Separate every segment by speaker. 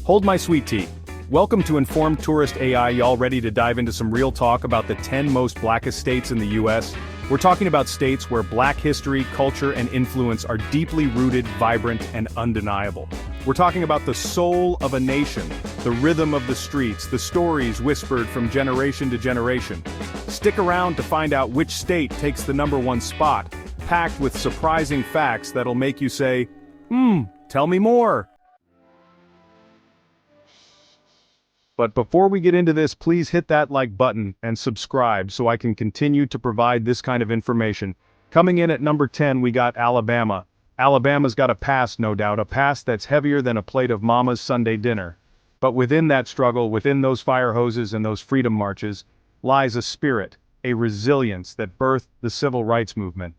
Speaker 1: Hold my sweet tea. Welcome to Informed Tourist AI. Y'all ready to dive into some real talk about the 10 most blackest states in the US? We're talking about states where black history, culture, and influence are deeply rooted, vibrant, and undeniable. We're talking about the soul of a nation, the rhythm of the streets, the stories whispered from generation to generation. Stick around to find out which state takes the #1 spot, packed with surprising facts that'll make you say, tell me more. But before we get into this, please hit that like button and subscribe so I can continue to provide this kind of information. Coming in at number 10, we got Alabama. Alabama's got a past, no doubt, a past that's heavier than a plate of mama's Sunday dinner. But within that struggle, within those fire hoses and those freedom marches, lies a spirit, a resilience that birthed the civil rights movement.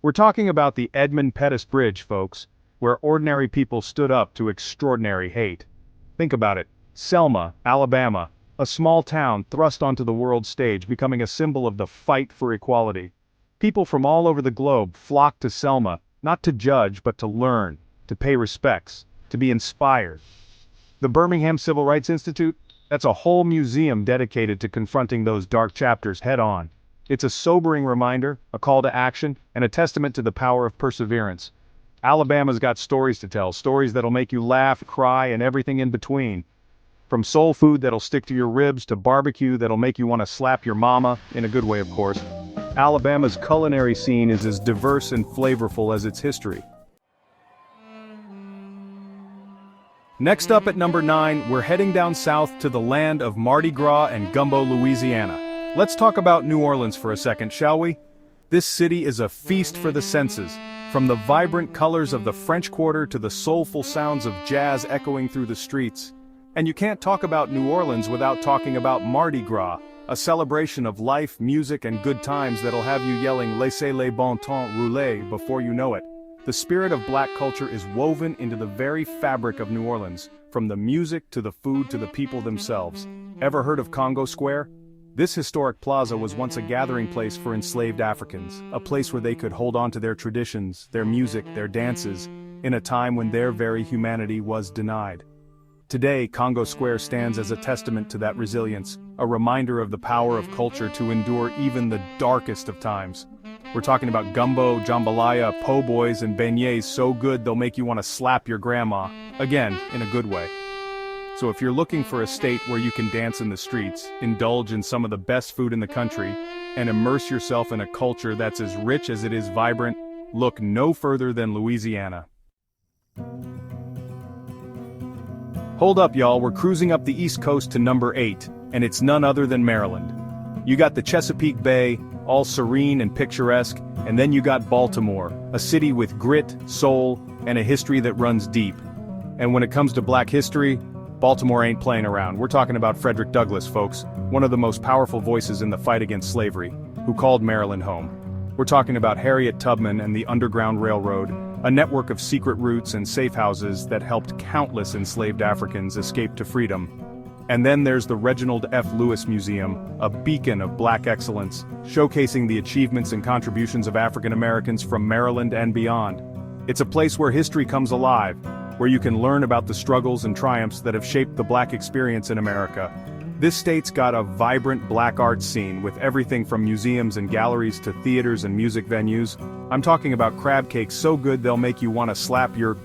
Speaker 1: We're talking about the Edmund Pettus Bridge, folks, where ordinary people stood up to extraordinary hate. Think about it. Selma, Alabama, a small town thrust onto the world stage, becoming a symbol of the fight for equality. People from all over the globe flocked to Selma, not to judge but to learn, to pay respects, to be inspired. The Birmingham Civil Rights Institute? That's a whole museum dedicated to confronting those dark chapters head-on. It's a sobering reminder, a call to action, and a testament to the power of perseverance. Alabama's got stories to tell, stories that'll make you laugh, cry, and everything in between. From soul food that'll stick to your ribs to barbecue that'll make you want to slap your mama, in a good way of course, Alabama's culinary scene is as diverse and flavorful as its history. Next up at number 9, we're heading down south to the land of Mardi Gras and Gumbo, Louisiana. Let's talk about New Orleans for a second, shall we? This city is a feast for the senses, from the vibrant colors of the French Quarter to the soulful sounds of jazz echoing through the streets. And you can't talk about New Orleans without talking about Mardi Gras, a celebration of life, music, and good times that'll have you yelling "Laissez les bon temps rouler" before you know it. The spirit of black culture is woven into the very fabric of New Orleans, from the music to the food to the people themselves. Ever heard of Congo Square? This historic plaza was once a gathering place for enslaved Africans, a place where they could hold on to their traditions, their music, their dances, in a time when their very humanity was denied. Today, Congo Square stands as a testament to that resilience, a reminder of the power of culture to endure even the darkest of times. We're talking about gumbo, jambalaya, po' boys, and beignets so good they'll make you want to slap your grandma, again, in a good way. So if you're looking for a state where you can dance in the streets, indulge in some of the best food in the country, and immerse yourself in a culture that's as rich as it is vibrant, look no further than Louisiana. Hold up, y'all, we're cruising up the East Coast to number 8, and it's none other than Maryland. You got the Chesapeake Bay, all serene and picturesque, and then you got Baltimore, a city with grit, soul, and a history that runs deep. And when it comes to black history, Baltimore ain't playing around. We're talking about Frederick Douglass, folks, one of the most powerful voices in the fight against slavery, who called Maryland home. We're talking about Harriet Tubman and the Underground Railroad, a network of secret routes and safe houses that helped countless enslaved Africans escape to freedom. And then there's the Reginald F. Lewis Museum, a beacon of black excellence, showcasing the achievements and contributions of African Americans from Maryland and beyond. It's a place where history comes alive, where you can learn about the struggles and triumphs that have shaped the black experience in America. This state's got a vibrant black arts scene with everything from museums and galleries to theaters and music venues. I'm talking about crab cakes so good they'll make you want to slap your...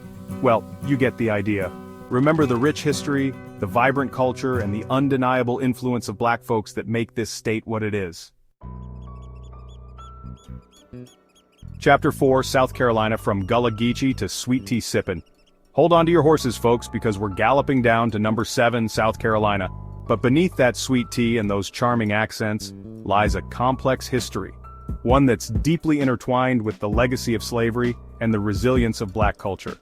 Speaker 1: well, you get the idea. Remember the rich history, the vibrant culture, and the undeniable influence of black folks that make this state what it is. Chapter 4, South Carolina, from Gullah Geechee to sweet tea sippin'. Hold on to your horses, folks, because we're galloping down to number 7, South Carolina. But beneath that sweet tea and those charming accents lies a complex history, one that's deeply intertwined with the legacy of slavery and the resilience of black culture.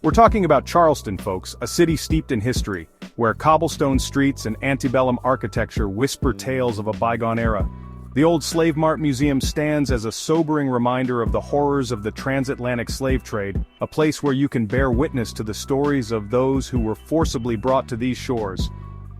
Speaker 1: We're talking about Charleston, folks, a city steeped in history, where cobblestone streets and antebellum architecture whisper tales of a bygone era. The old Slave Mart Museum stands as a sobering reminder of the horrors of the transatlantic slave trade, a place where you can bear witness to the stories of those who were forcibly brought to these shores.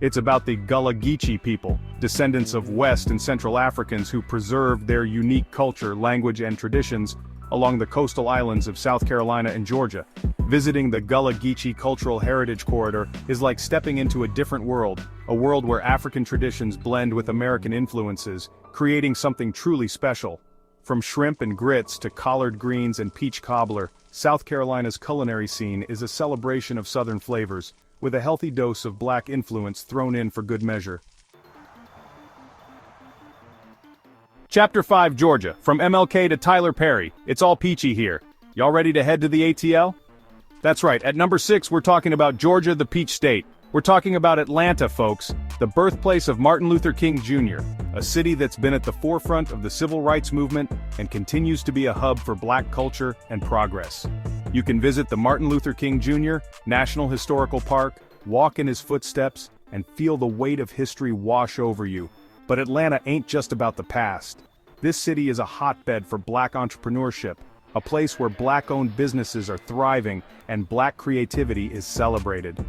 Speaker 1: It's about the Gullah Geechee people, descendants of West and Central Africans who preserved their unique culture, language, and traditions, along the coastal islands of South Carolina and Georgia. Visiting the Gullah Geechee Cultural Heritage Corridor is like stepping into a different world, a world where African traditions blend with American influences, creating something truly special. From shrimp and grits to collard greens and peach cobbler, South Carolina's culinary scene is a celebration of Southern flavors, with a healthy dose of Black influence thrown in for good measure. Chapter 5 Georgia, from MLK to Tyler Perry, it's all peachy here. Y'all ready to head to the ATL? That's right, at number 6 we're talking about Georgia, the Peach State. We're talking about Atlanta, folks, the birthplace of Martin Luther King Jr., a city that's been at the forefront of the civil rights movement and continues to be a hub for Black culture and progress. You can visit the Martin Luther King Jr. National Historical Park, walk in his footsteps, and feel the weight of history wash over you. But Atlanta ain't just about the past. This city is a hotbed for Black entrepreneurship, a place where Black-owned businesses are thriving and Black creativity is celebrated.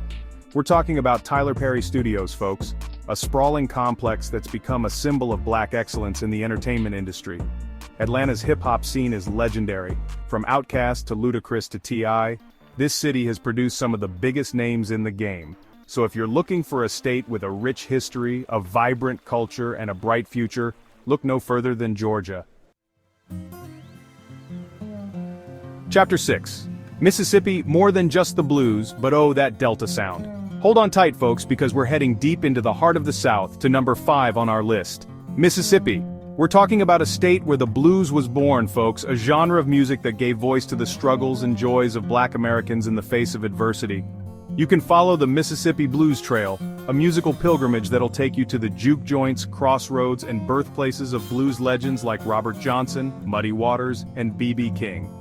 Speaker 1: We're talking about Tyler Perry Studios, folks, a sprawling complex that's become a symbol of Black excellence in the entertainment industry. Atlanta's hip-hop scene is legendary. From Outkast to Ludacris to T.I., this city has produced some of the biggest names in the game. So if you're looking for a state with a rich history, a vibrant culture, and a bright future, look no further than Georgia. Chapter 6. Mississippi, more than just the blues, but oh, that Delta sound. Hold on tight, folks, because we're heading deep into the heart of the South to number 5 on our list. Mississippi. We're talking about a state where the blues was born, folks, a genre of music that gave voice to the struggles and joys of Black Americans in the face of adversity. You can follow the Mississippi Blues Trail, a musical pilgrimage that'll take you to the juke joints, crossroads, and birthplaces of blues legends like Robert Johnson, Muddy Waters, and B.B. King.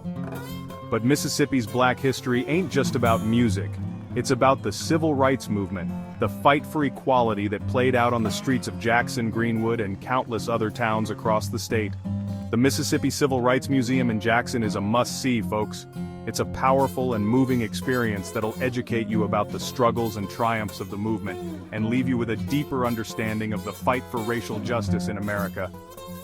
Speaker 1: But Mississippi's Black history ain't just about music. It's about the civil rights movement, the fight for equality that played out on the streets of Jackson, Greenwood, and countless other towns across the state. The Mississippi Civil Rights Museum in Jackson is a must-see, folks. It's a powerful and moving experience that'll educate you about the struggles and triumphs of the movement, and leave you with a deeper understanding of the fight for racial justice in America.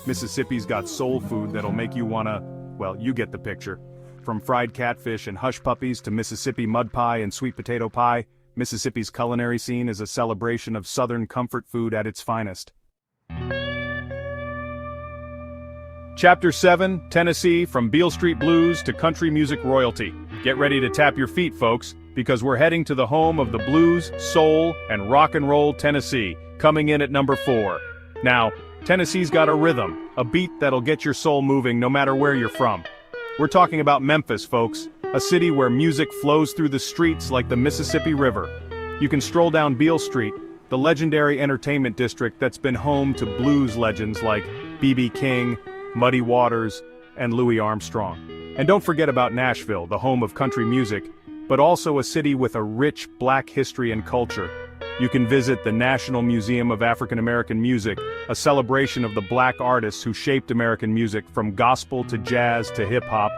Speaker 1: Mississippi's got soul food that'll make you wanna, well, you get the picture. From fried catfish and hush puppies to Mississippi mud pie and sweet potato pie, Mississippi's culinary scene is a celebration of Southern comfort food at its finest. Chapter 7, Tennessee, from Beale Street Blues to country music royalty. Get ready to tap your feet, folks, because we're heading to the home of the blues, soul, and rock and roll Tennessee, coming in at number 4. Now, Tennessee's got a rhythm, a beat that'll get your soul moving no matter where you're from. We're talking about Memphis, folks, a city where music flows through the streets like the Mississippi River. You can stroll down Beale Street, the legendary entertainment district that's been home to blues legends like B.B. King, Muddy Waters, and Louis Armstrong. And don't forget about Nashville, the home of country music, but also a city with a rich Black history and culture. You can visit the National Museum of African American Music, a celebration of the Black artists who shaped American music from gospel to jazz to hip-hop.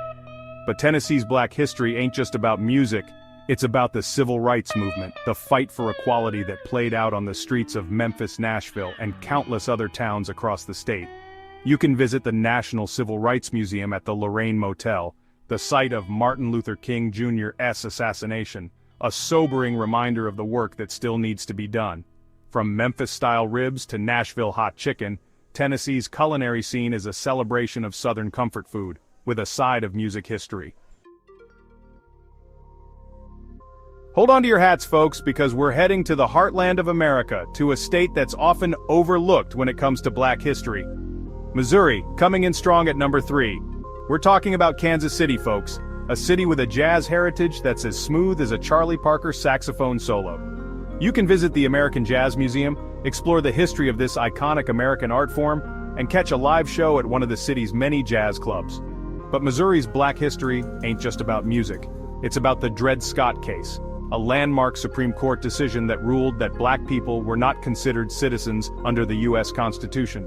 Speaker 1: But Tennessee's Black history ain't just about music, it's about the civil rights movement, the fight for equality that played out on the streets of Memphis, Nashville, and countless other towns across the state. You can visit the National Civil Rights Museum at the Lorraine Motel, the site of Martin Luther King Jr.'s assassination, a sobering reminder of the work that still needs to be done. From Memphis-style ribs to Nashville hot chicken, Tennessee's culinary scene is a celebration of Southern comfort food, with a side of music history. Hold on to your hats, folks, because we're heading to the heartland of America, to a state that's often overlooked when it comes to Black history. Missouri, coming in strong at number 3. We're talking about Kansas City, folks, a city with a jazz heritage that's as smooth as a Charlie Parker saxophone solo. You can visit the American Jazz Museum, explore the history of this iconic American art form, and catch a live show at one of the city's many jazz clubs. But Missouri's Black history ain't just about music. It's about the Dred Scott case, a landmark Supreme Court decision that ruled that Black people were not considered citizens under the U.S. Constitution.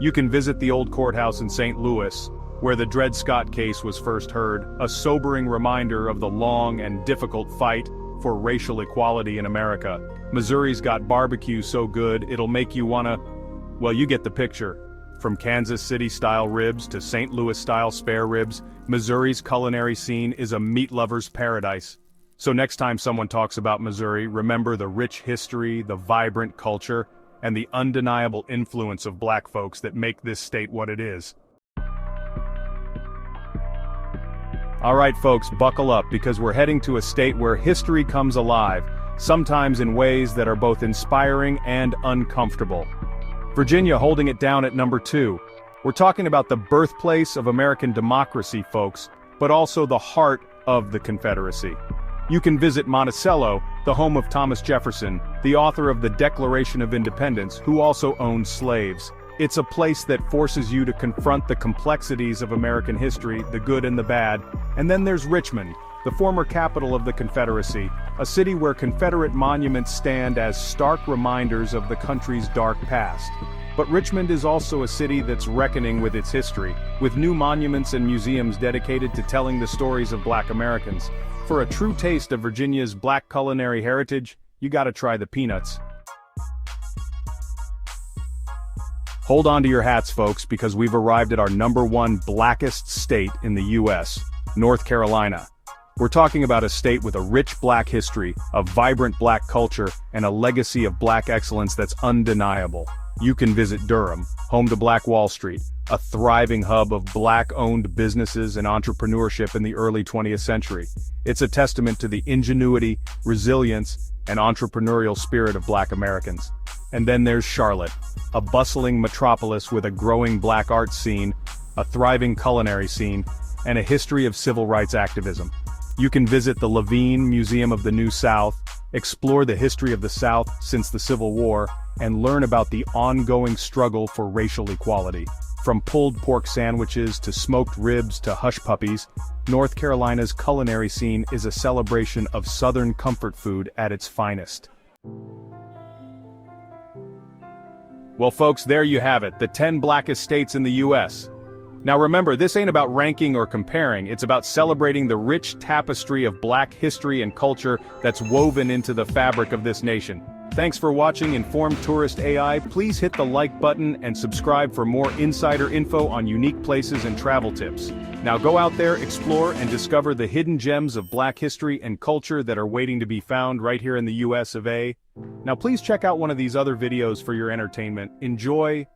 Speaker 1: You can visit the old courthouse in St. Louis, where the Dred Scott case was first heard, a sobering reminder of the long and difficult fight for racial equality in America. Missouri's got barbecue so good it'll make you wanna, well, you get the picture. From Kansas City-style ribs to St. Louis-style spare ribs, Missouri's culinary scene is a meat lover's paradise. So next time someone talks about Missouri, remember the rich history, the vibrant culture, and the undeniable influence of black folks that make this state what it is. All right, folks, buckle up because we're heading to a state where history comes alive, sometimes in ways that are both inspiring and uncomfortable. Virginia holding it down at number 2. We're talking about the birthplace of American democracy, folks, but also the heart of the Confederacy. You can visit Monticello, the home of Thomas Jefferson, the author of the Declaration of Independence, who also owned slaves. It's a place that forces you to confront the complexities of American history, the good and the bad. And then there's Richmond, the former capital of the Confederacy, a city where Confederate monuments stand as stark reminders of the country's dark past. But Richmond is also a city that's reckoning with its history, with new monuments and museums dedicated to telling the stories of Black Americans. For a true taste of Virginia's Black culinary heritage, you gotta try the peanuts. Hold on to your hats, folks, because we've arrived at our number 1 blackest state in the U.S., North Carolina. We're talking about a state with a rich black history, a vibrant black culture, and a legacy of black excellence that's undeniable. You can visit Durham, home to Black Wall Street, a thriving hub of black-owned businesses and entrepreneurship in the early 20th century. It's a testament to the ingenuity, resilience, and entrepreneurial spirit of Black Americans. And then there's Charlotte, a bustling metropolis with a growing black arts scene, a thriving culinary scene, and a history of civil rights activism. You can visit the Levine Museum of the New South, explore the history of the South since the Civil War, and learn about the ongoing struggle for racial equality. From pulled pork sandwiches to smoked ribs to hush puppies, North Carolina's culinary scene is a celebration of Southern comfort food at its finest. Well, folks, there you have it, the 10 blackest states in the U.S. Now remember, this ain't about ranking or comparing, it's about celebrating the rich tapestry of black history and culture that's woven into the fabric of this nation. Thanks for watching Informed Tourist AI. Please hit the like button and subscribe for more insider info on unique places and travel tips. Now go out there, explore, and discover the hidden gems of black history and culture that are waiting to be found right here in the US of A. Now please check out one of these other videos for your entertainment. Enjoy.